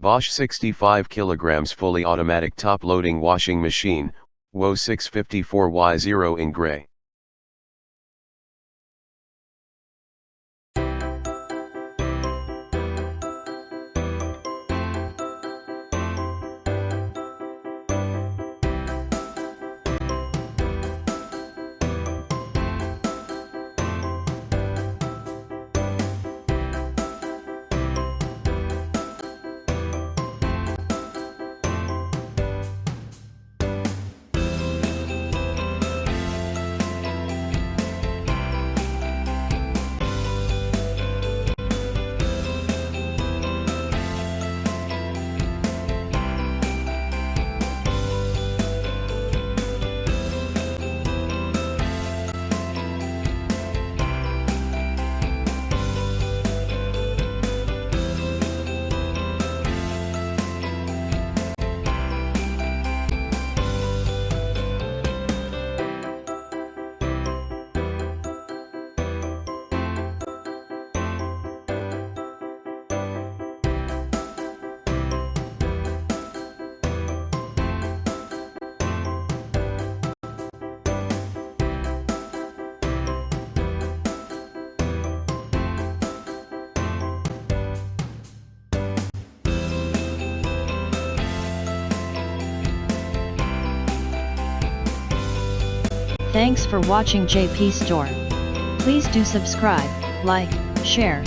Bosch 65 kg fully automatic top-loading washing machine, WOE654Y0IN in gray. Thanks for watching JP Store. Please do subscribe, like, share,